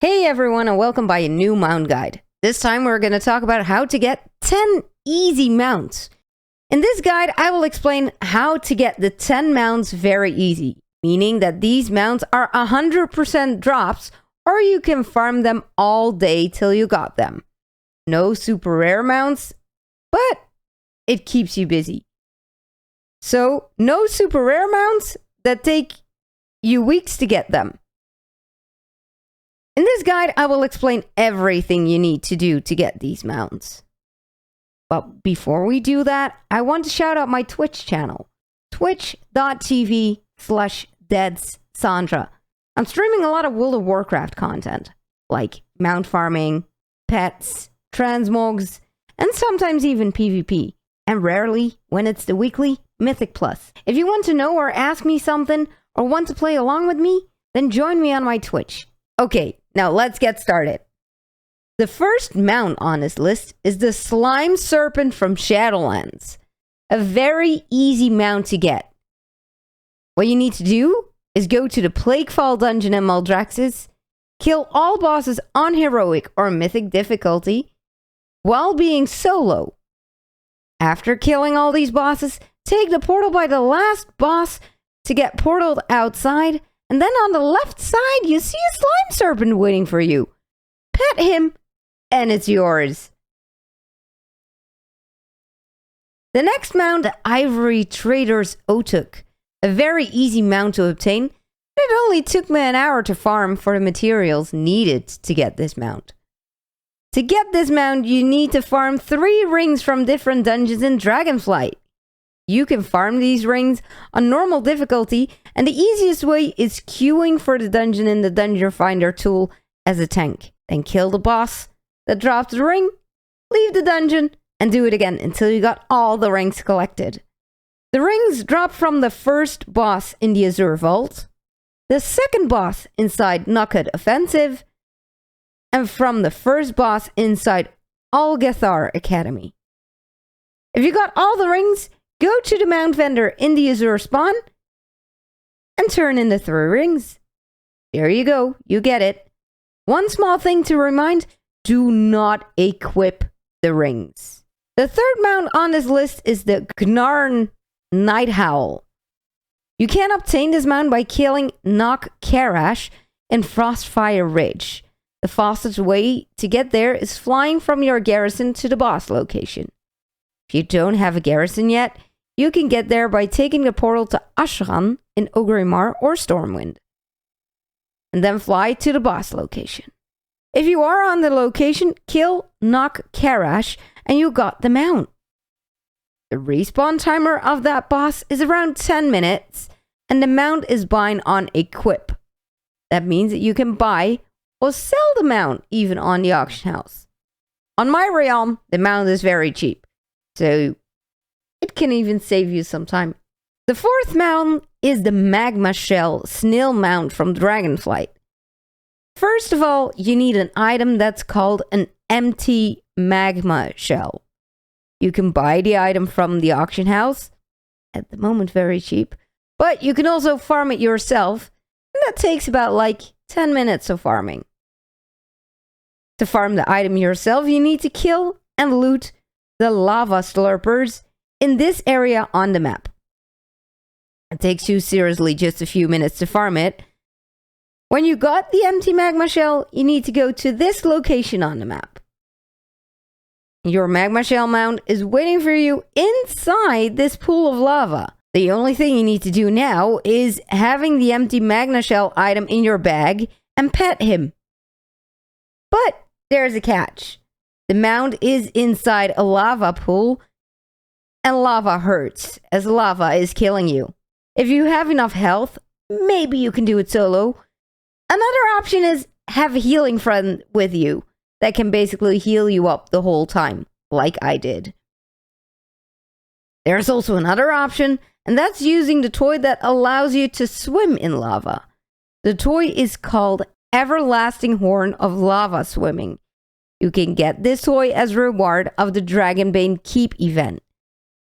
Hey everyone, and welcome by a new mount guide. This time we're going to talk about how to get 10 easy mounts. In this guide, I will explain how to get the 10 mounts very easy, meaning that these mounts are 100% drops, or you can farm them all day till you got them. No super rare mounts, but it keeps you busy. So, no super rare mounts that take you weeks to get them. In this guide, I will explain everything you need to do to get these mounts. But before we do that, I want to shout out my Twitch channel, twitch.tv/Deadssandra. I'm streaming a lot of World of Warcraft content, like mount farming, pets, transmogs, and sometimes even PvP. And rarely, when it's the weekly, Mythic Plus. If you want to know or ask me something, or want to play along with me, then join me on my Twitch. Okay, now let's get started. The first mount on this list is the Slime Serpent from Shadowlands. A very easy mount to get. What you need to do is go to the Plaguefall dungeon in Maldraxxus, kill all bosses on heroic or mythic difficulty while being solo. After killing all these bosses, take the portal by the last boss to get portaled outside. And then on the left side, you see a slime serpent waiting for you. Pet him, and it's yours. The next mount, the Ivory Traders Otuk. A very easy mount to obtain. It only took me an hour to farm for the materials needed to get this mount. To get this mount, you need to farm 3 rings from different dungeons in Dragonfly. You can farm these rings on normal difficulty, and the easiest way is queuing for the dungeon in the Dungeon Finder tool as a tank. Then kill the boss that drops the ring, leave the dungeon, and do it again until you got all the rings collected. The rings drop from the first boss in the Azure Vault, the second boss inside Knockhead Offensive, and from the first boss inside Algathar Academy. If you got all the rings, go to the mount vendor in the Azure spawn and turn in the 3 rings. There you go, you get it. One small thing to remind, do not equip the rings. The third mount on this list is the Grenarn Night Howl. You can obtain this mount by killing Nok Karash in Frostfire Ridge. The fastest way to get there is flying from your garrison to the boss location. If you don't have a garrison yet, you can get there by taking the portal to Ashran in Orgrimmar or Stormwind, and then fly to the boss location. If you are on the location, kill Nok Karash and you got the mount. The respawn timer of that boss is around 10 minutes, and the mount is buying on Equip. That means that you can buy or sell the mount even on the auction house. On my realm, the mount is very cheap, so it can even save you some time. The fourth mount is the Magma Shell snail mount from Dragonfly. First of all, you need an item that's called an empty Magma Shell. You can buy the item from the auction house, at the moment very cheap, but you can also farm it yourself, and that takes about like 10 minutes of farming. To farm the item yourself, you need to kill and loot the lava slurpers in this area on the map. It takes you seriously just a few minutes to farm it. When you got the empty magma shell, you need to go to this location on the map. Your magma shell mount is waiting for you inside this pool of lava. The only thing you need to do now is having the empty magma shell item in your bag and pet him. But there's a catch. The mount is inside a lava pool, and lava hurts, as lava is killing you. If you have enough health, maybe you can do it solo. Another option is have a healing friend with you that can basically heal you up the whole time, like I did. There's also another option, and that's using the toy that allows you to swim in lava. The toy is called Everlasting Horn of Lava Swimming. You can get this toy as reward of the Dragonbane Keep event.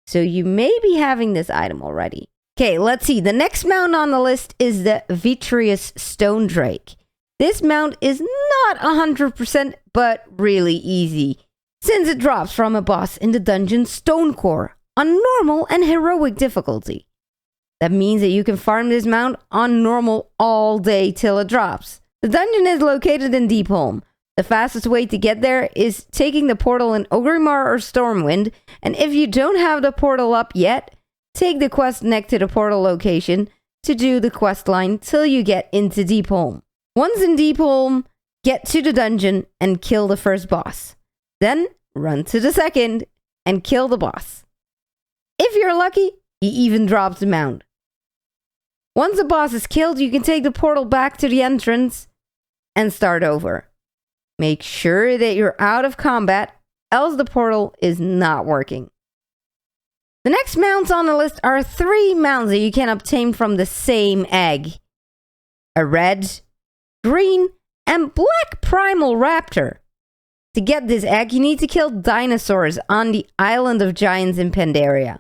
So you may be having this item already. Okay, let's see. The next mount on the list is the Vitreous Stone Drake. This mount is not 100%, but really easy, since it drops from a boss in the dungeon Stonecore on normal and heroic difficulty. That means that you can farm this mount on normal all day till it drops. The dungeon is located in Deepholm. The fastest way to get there is taking the portal in Orgrimmar or Stormwind, and if you don't have the portal up yet, take the quest next to the portal location to do the quest line till you get into Deepholm. Once in Deepholm, get to the dungeon and kill the first boss. Then run to the second and kill the boss. If you're lucky, he even drops the mount. Once the boss is killed, you can take the portal back to the entrance and start over. Make sure that you're out of combat, else the portal is not working. The next mounts on the list are 3 mounts that you can obtain from the same egg. A red, green, and black Primal Raptor. To get this egg, you need to kill dinosaurs on the Island of Giants in Pandaria.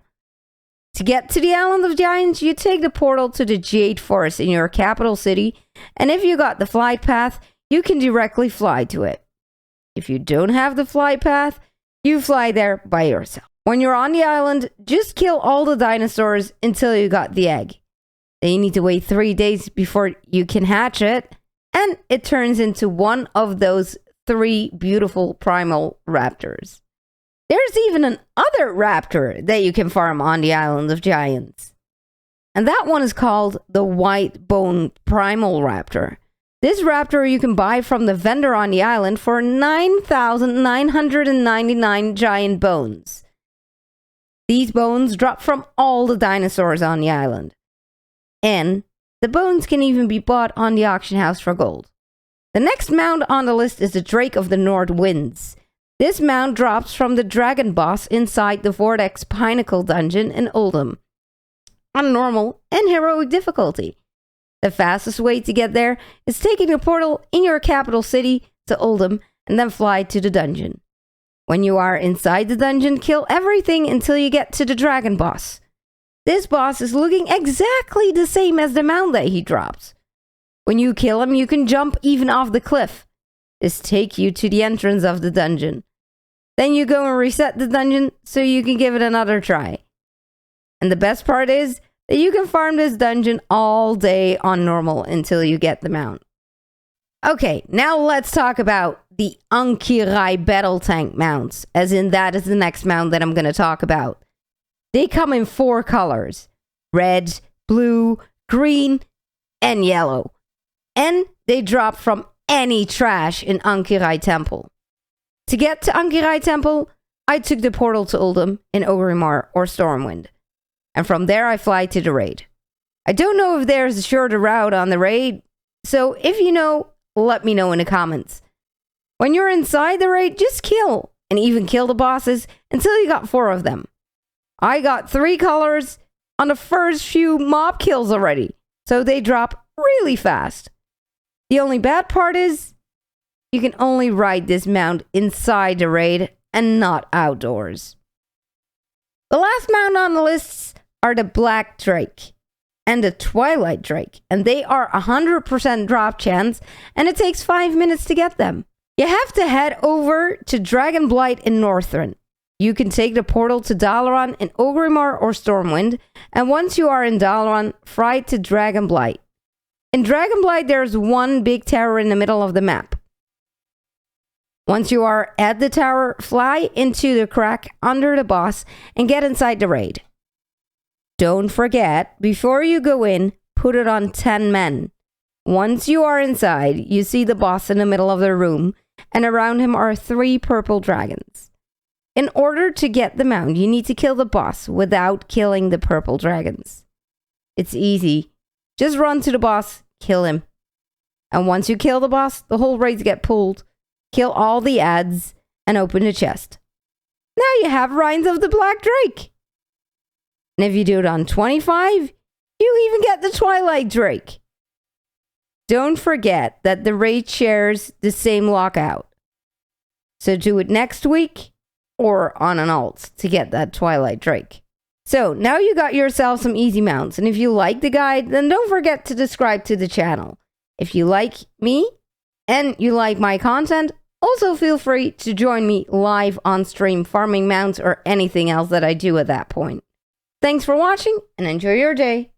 To get to the Island of Giants, you take the portal to the Jade Forest in your capital city, and if you got the flight path, you can directly fly to it. If you don't have the flight path, you fly there by yourself. When you're on the island, just kill all the dinosaurs until you got the egg. Then you need to wait 3 days before you can hatch it, and it turns into one of those 3 beautiful Primal Raptors. There's even an other raptor that you can farm on the Island of Giants. And that one is called the White Bone Primal Raptor. This raptor you can buy from the vendor on the island for 9,999 giant bones. These bones drop from all the dinosaurs on the island. And the bones can even be bought on the auction house for gold. The next mount on the list is the Drake of the North Winds. This mount drops from the dragon boss inside the Vortex Pinnacle dungeon in Uldum, on normal and heroic difficulty. The fastest way to get there is taking a portal in your capital city to Uldum and then fly to the dungeon. When you are inside the dungeon, kill everything until you get to the dragon boss. This boss is looking exactly the same as the mount that he drops. When you kill him, you can jump even off the cliff. This takes you to the entrance of the dungeon. Then you go and reset the dungeon so you can give it another try. And the best part is that you can farm this dungeon all day on normal until you get the mount. Okay, now let's talk about the Ankerei Battle Tank mounts, as in that is the next mount that I'm going to talk about. They come in 4 colors: red, blue, green, and yellow. And they drop from any trash in Ankerei Temple. To get to Ankerei Temple, I took the portal to Uldum in Orgrimmar or Stormwind. And from there I fly to the raid. I don't know if there's a shorter route on the raid, so if you know, let me know in the comments. When you're inside the raid, just kill, and even kill the bosses until you got 4 of them. I got 3 colors on the first few mob kills already, so they drop really fast. The only bad part is, you can only ride this mount inside the raid and not outdoors. The last mount on the lists are the Black Drake and the Twilight Drake, and they are 100% drop chance, and it takes 5 minutes to get them. You have to head over to Dragonfly in Northrend. You can take the portal to Dalaran in Orgrimmar or Stormwind, and once you are in Dalaran, fly to Dragonfly. In Dragonfly, there's one big tower in the middle of the map. Once you are at the tower, fly into the crack under the boss and get inside the raid. Don't forget, before you go in, put it on 10 men. Once you are inside, you see the boss in the middle of the room, and around him are 3 purple dragons. In order to get the mount, you need to kill the boss without killing the purple dragons. It's easy. Just run to the boss, kill him. And once you kill the boss, the whole raids get pulled. Kill all the ads and open the chest. Now you have Rines of the Black Drake. And if you do it on 25, you even get the Twilight Drake. Don't forget that the raid shares the same lockout. So do it next week or on an alt to get that Twilight Drake. So now you got yourself some easy mounts, and if you like the guide, then don't forget to subscribe to the channel. If you like me, and you like my content, also feel free to join me live on stream farming mounts or anything else that I do at that point. Thanks for watching and enjoy your day.